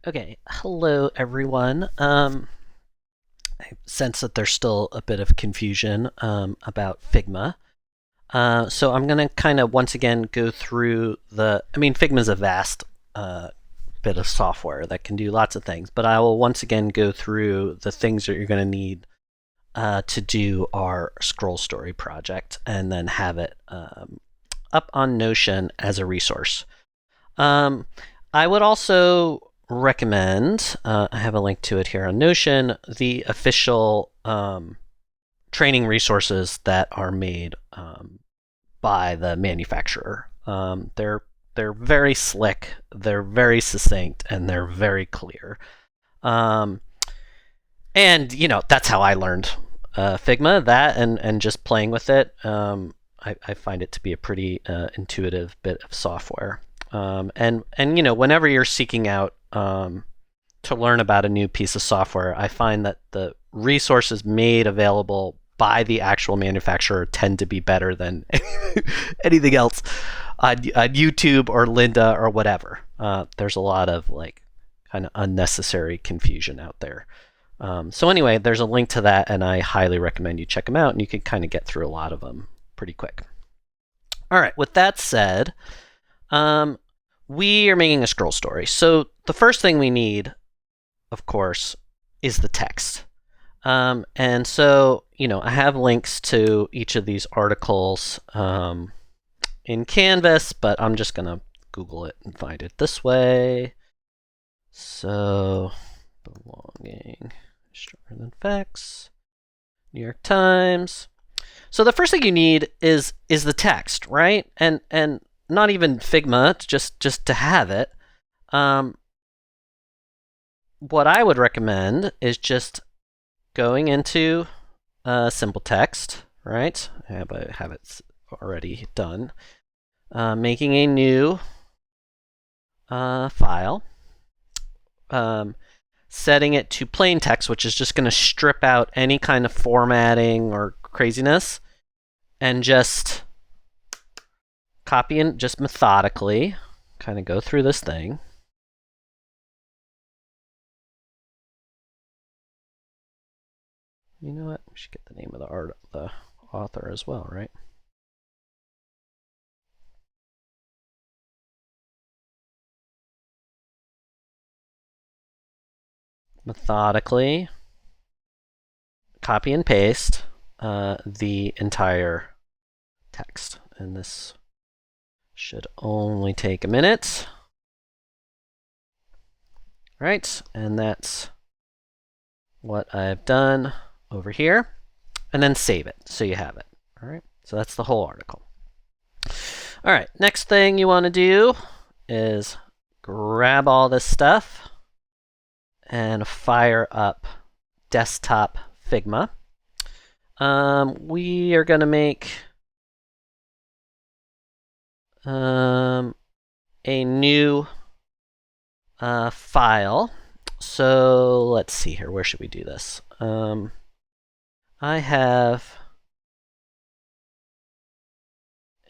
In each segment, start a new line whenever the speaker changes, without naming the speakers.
Okay, hello everyone. I sense that there's still a bit of confusion about Figma. So I'm going to kind of once again go through Figma is a vast bit of software that can do lots of things, but I will once again go through the things that you're going to need to do our scroll story project and then have it up on Notion as a resource. I would also recommend, I have a link to it here on Notion, the official training resources that are made by the manufacturer. They're very slick, they're very succinct, and they're very clear. Um, and that's how I learned Figma. That and just playing with it. I find it to be a pretty intuitive bit of software. And whenever you're seeking out to learn about a new piece of software, I find that the resources made available by the actual manufacturer tend to be better than anything else on YouTube or Lynda or whatever. There's a lot of kind of unnecessary confusion out there. So anyway, there's a link to that, and I highly recommend you check them out, and you can kind of get through a lot of them pretty quick. All right, with that said, we are making a scroll story. So the first thing we need, of course, is the text. And so, I have links to each of these articles in Canvas, but I'm just going to Google it and find it this way. So, belonging stronger than facts, New York Times. So the first thing you need is the text, right? And not even Figma, just to have it. What I would recommend is just going into simple text, right? I have it already done. Making a new file. Setting it to plain text, which is just going to strip out any kind of formatting or craziness, and just copy and just methodically kind of go through this thing. You know what? We should get the name of the author as well, right? Methodically copy and paste the entire text. And this should only take a minute. Right, and that's what I've done over here. And then save it so you have it. All right, so that's the whole article. All right, next thing you want to do is grab all this stuff and fire up desktop Figma. We are going to make a new file. So let's see here. Where should we do this? I have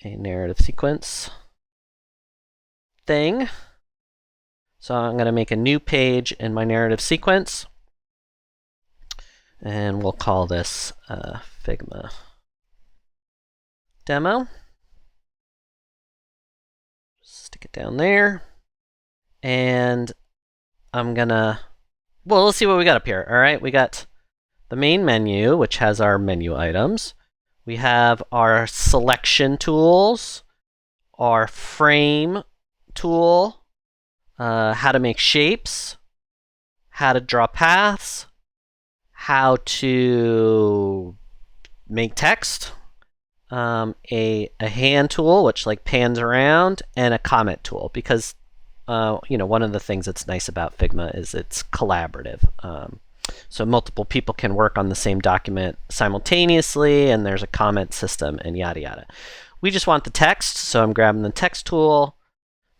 a narrative sequence thing. So I'm going to make a new page in my narrative sequence. And we'll call this Figma demo. Stick it down there. And I'm gonna, well, let's see what we got up here. All right, we got the main menu, which has our menu items. We have our selection tools, our frame tool, how to make shapes, how to draw paths, how to make text, a hand tool, which pans around, and a comment tool, because one of the things that's nice about Figma is it's collaborative. So multiple people can work on the same document simultaneously, and there's a comment system, and yada yada. We just want the text, so I'm grabbing the text tool,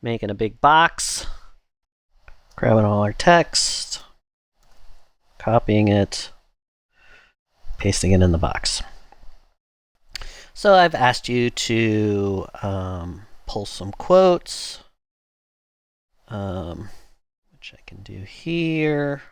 making a big box, grabbing all our text, copying it, pasting it in the box. So I've asked you to pull some quotes, which which I can do here.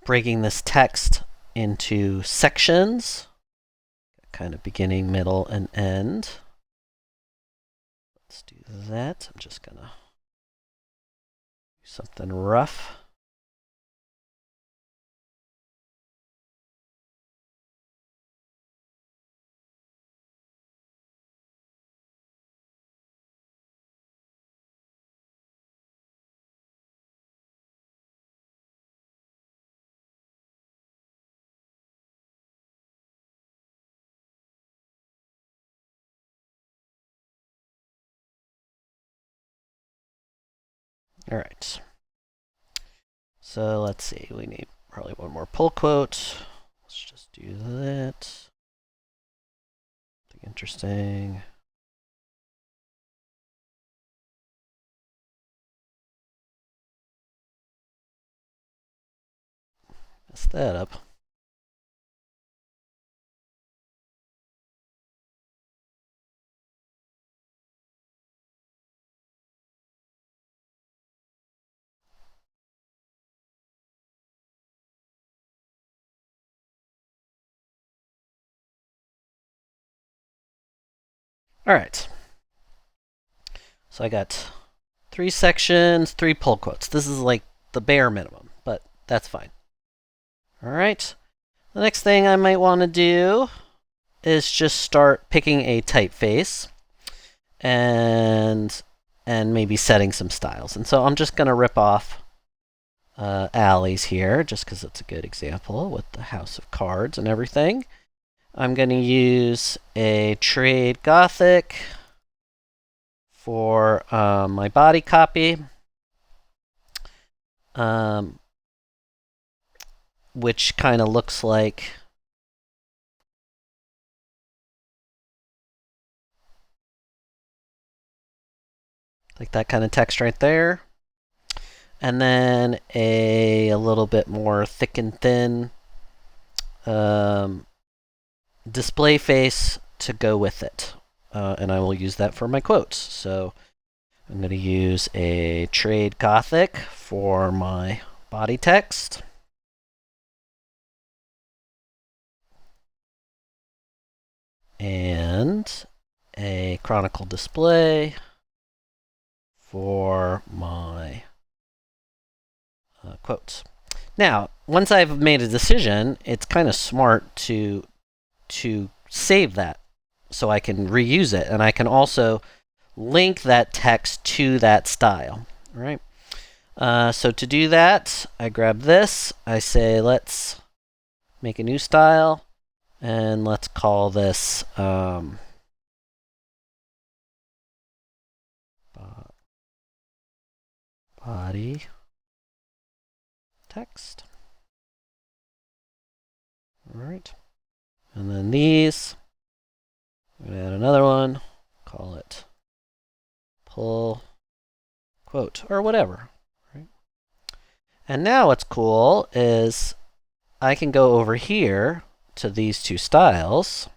Breaking this text into sections, kind of beginning, middle, and end. Let's do that. I'm just gonna do something rough. All right. So let's see. We need probably one more pull quote. Let's just do that. Something interesting. Mess that up. All right. So I got 3 sections, 3 pull quotes. This is like the bare minimum, but that's fine. All right. The next thing I might want to do is just start picking a typeface and maybe setting some styles. And so I'm just going to rip off Alley's here, just because it's a good example with the house of cards and everything. I'm going to use a trade Gothic for my body copy, which kind of looks like that kind of text right there. And then a little bit more thick and thin display face to go with it. And I will use that for my quotes. So I'm going to use a trade Gothic for my body text. And a chronicle display for my quotes. Now, once I've made a decision, it's kind of smart to save that so I can reuse it, and I can also link that text to that style. All right. So to do that, I grab this. I say let's make a new style, and let's call this body text. All right. And then these, I'm going to add another one, call it pull quote or whatever. Right? And now what's cool is I can go over here to these 2 styles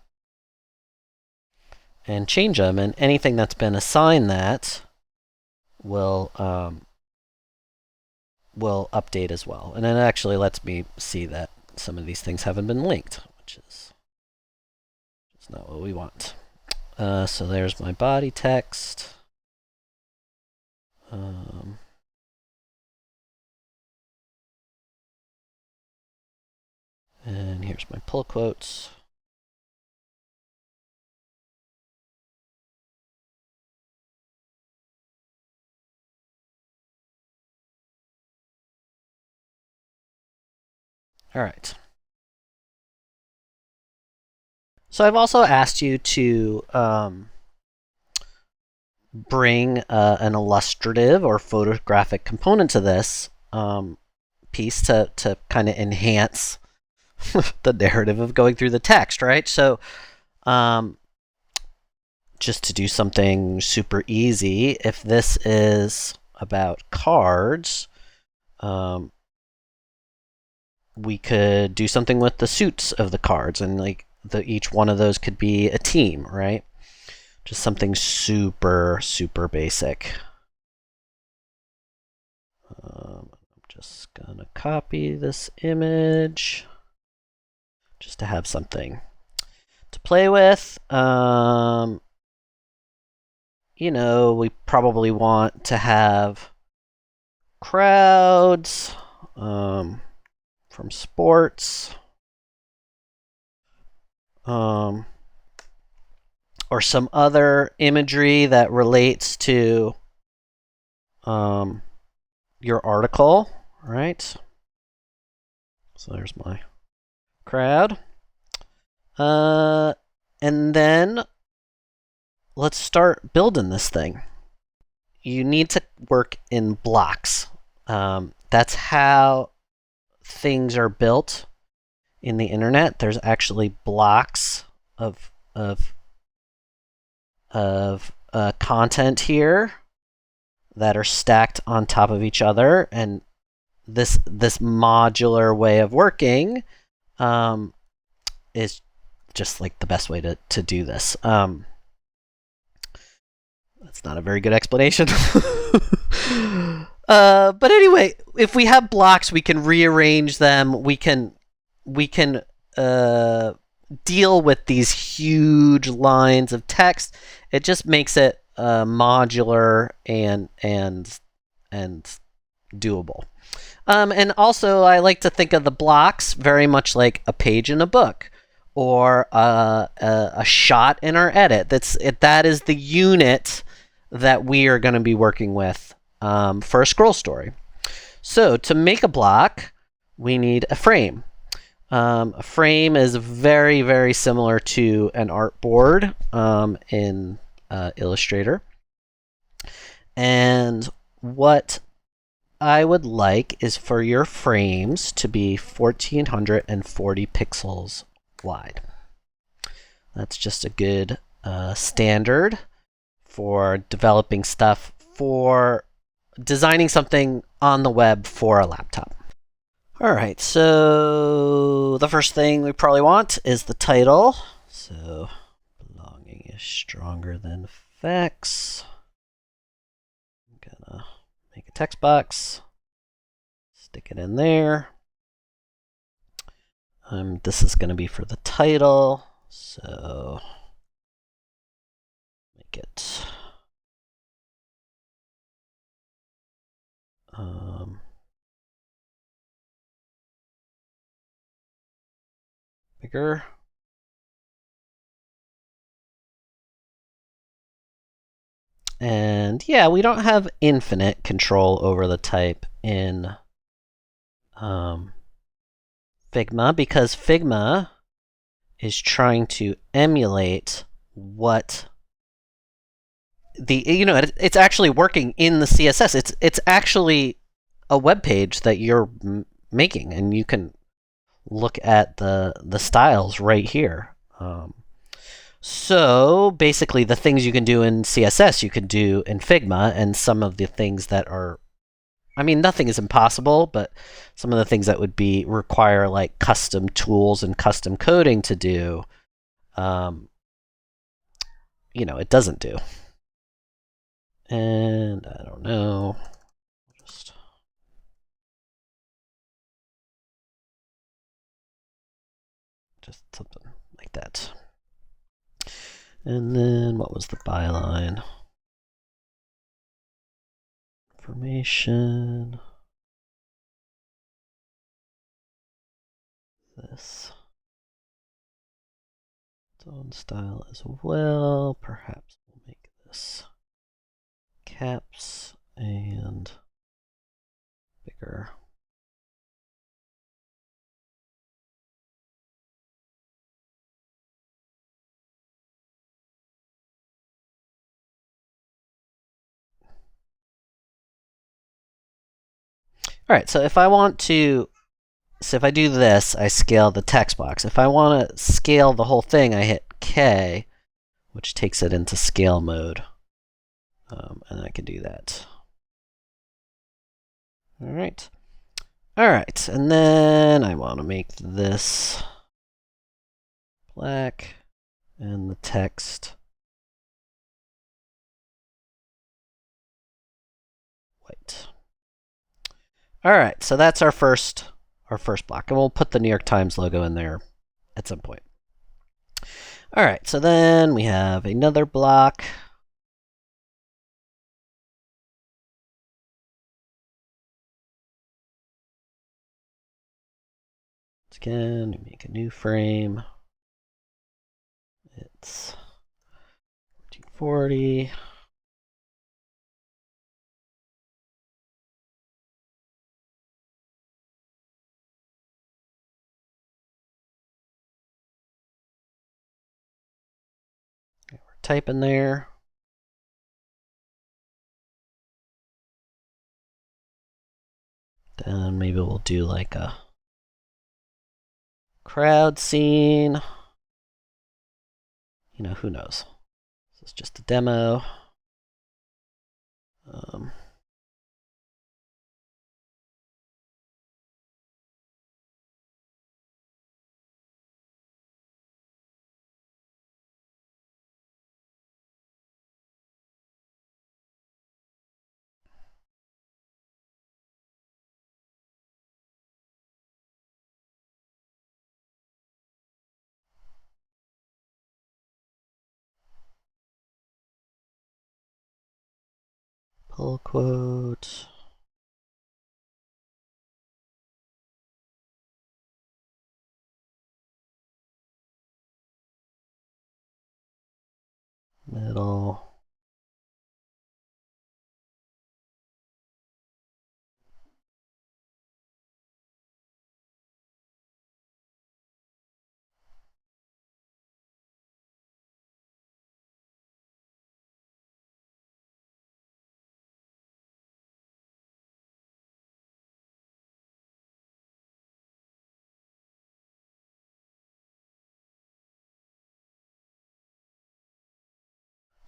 and change them, and anything that's been assigned that will update as well. And it actually lets me see that some of these things haven't been linked, which is not what we want. So there's my body text. And here's my pull quotes. All right. So I've also asked you to bring an illustrative or photographic component to this piece to kind of enhance the narrative of going through the text, right? So just to do something super easy, if this is about cards, we could do something with the suits of the cards, and like each one of those could be a team, right? Just something super, super basic. I'm just gonna copy this image just to have something to play with. You know, we probably want to have crowds from sports, or some other imagery that relates to your article, right? So there's my crowd. And then let's start building this thing. You need to work in blocks. That's how things are built in the internet. There's actually blocks of content here that are stacked on top of each other, and this modular way of working is just like the best way to do this. That's not a very good explanation. But anyway, if we have blocks, we can rearrange them. We can deal with these huge lines of text. It just makes it modular and doable. And also, I like to think of the blocks very much like a page in a book, or a shot in our edit. That is the unit that we are going to be working with for a scroll story. So to make a block, we need a frame. A frame is very, very similar to an artboard in Illustrator. And what I would like is for your frames to be 1440 pixels wide. That's just a good standard for developing stuff, for designing something on the web for a laptop. All right, so the first thing we probably want is the title. So belonging is stronger than facts. I'm gonna make a text box, stick it in there. This is going to be for the title, so make it bigger. And yeah, we don't have infinite control over the type in Figma, because Figma is trying to emulate what it's actually working in the CSS. It's actually a web page that you're making, and you can look at the styles right here. So basically, the things you can do in CSS, you can do in Figma, and some of the things that are, I mean, nothing is impossible, but some of the things that would require like custom tools and custom coding to do, it doesn't do. And I don't know, just something like that. And then what was the byline? Information. This. Tone style as well. Perhaps we'll make this caps and bigger. All right, so if I do this, I scale the text box. If I want to scale the whole thing, I hit K, which takes it into scale mode. And I can do that. All right. All right, and then I want to make this black and the text white. All right, so that's our first block, and we'll put the New York Times logo in there at some point. All right, so then we have another block. Once again, we make a new frame. It's 1440. We're typing there. Then maybe we'll do like a crowd scene. You know, who knows? This is just a demo. Pull quote. Middle.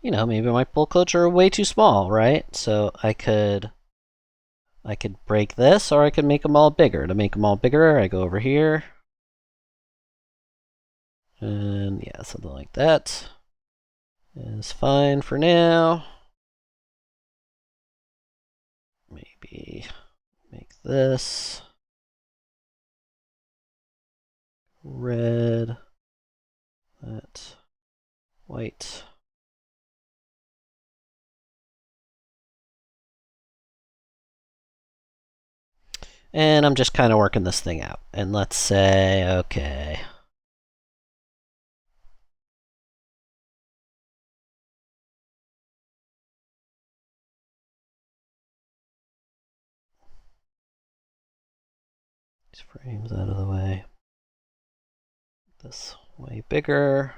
You know, maybe my pull quotes are way too small, right? So I could break this, or I could make them all bigger. To make them all bigger, I go over here. And yeah, something like that is fine for now. Maybe make this red, that white. And I'm just kind of working this thing out. And let's say, okay. These frames out of the way. This way bigger.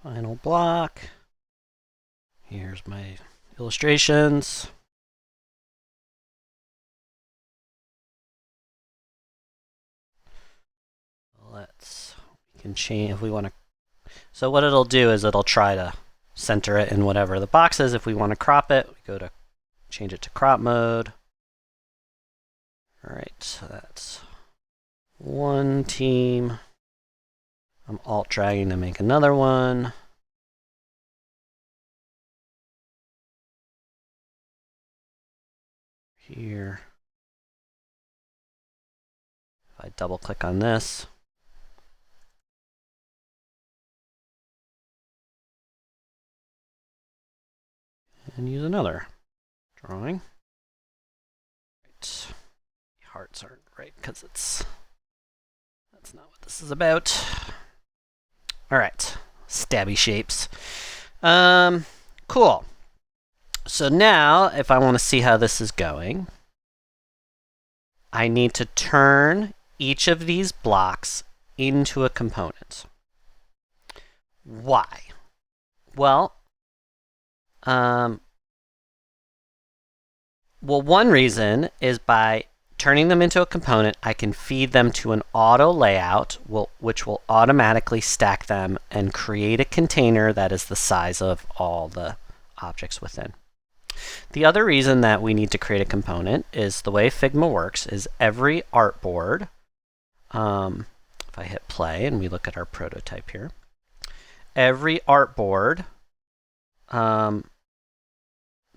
Final block. Here's my illustrations. We can change if we want to. So what it'll do is it'll try to center it in whatever the box is. If we want to crop it, we go to change it to crop mode. All right, so that's one team. I'm alt dragging to make another one. Here. If I double click on this, and use another drawing. Right. Hearts aren't right because that's not what this is about. All right, stabby shapes. Cool. So now, if I want to see how this is going, I need to turn each of these blocks into a component. Why? Well, one reason is by turning them into a component, I can feed them to an auto layout, which will automatically stack them and create a container that is the size of all the objects within. The other reason that we need to create a component is the way Figma works is every artboard, if I hit play and we look at our prototype here, every artboard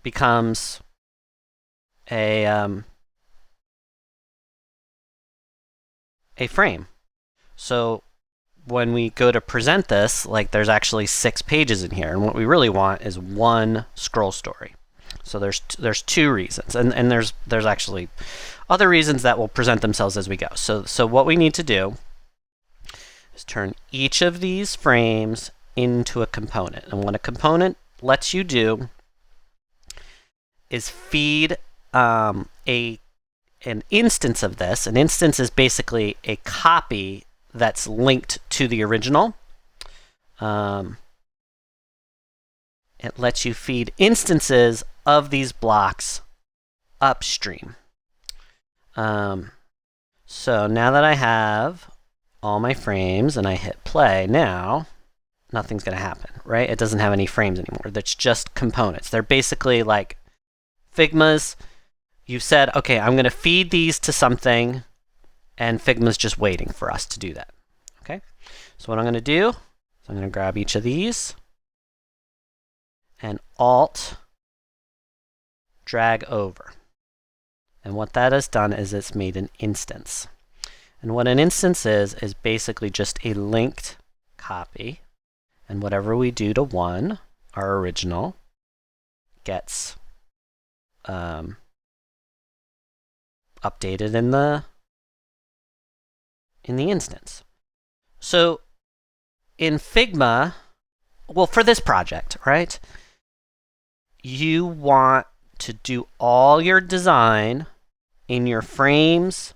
becomes a frame. So when we go to present this, like there's actually 6 pages in here, and what we really want is one scroll story. So there's 2 reasons, and there's actually other reasons that will present themselves as we go. So what we need to do is turn each of these frames into a component, and what a component lets you do is feed an instance of this. An instance is basically a copy that's linked to the original. It lets you feed instances of these blocks upstream. So now that I have all my frames and I hit play, now nothing's going to happen, right? It doesn't have any frames anymore. That's just components. They're basically like Figma's. You said, okay, I'm going to feed these to something, and Figma's just waiting for us to do that. Okay? So what I'm going to do is I'm going to grab each of these and Alt drag over. And what that has done is it's made an instance. And what an instance is basically just a linked copy. And whatever we do to one, our original, gets updated in the instance. So in Figma, well, for this project, right, you want to do all your design in your frames,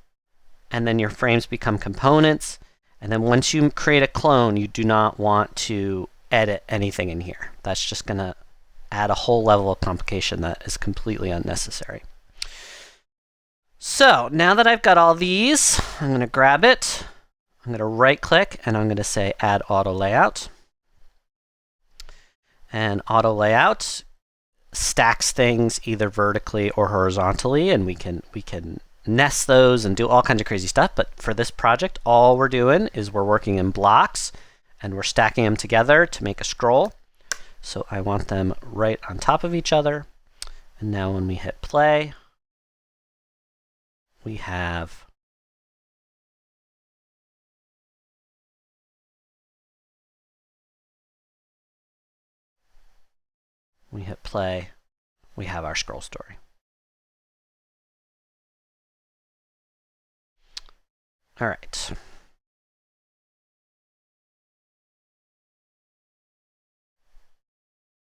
and then your frames become components. And then once you create a clone, you do not want to edit anything in here. That's just going to add a whole level of complication that is completely unnecessary. So now that I've got all these, I'm going to grab it. I'm going to right click and I'm going to say add auto layout. And auto layout stacks things either vertically or horizontally, and we can nest those and do all kinds of crazy stuff. But for this project, all we're doing is we're working in blocks and we're stacking them together to make a scroll. So I want them right on top of each other. And now when we hit play, we have we have our scroll story. All right.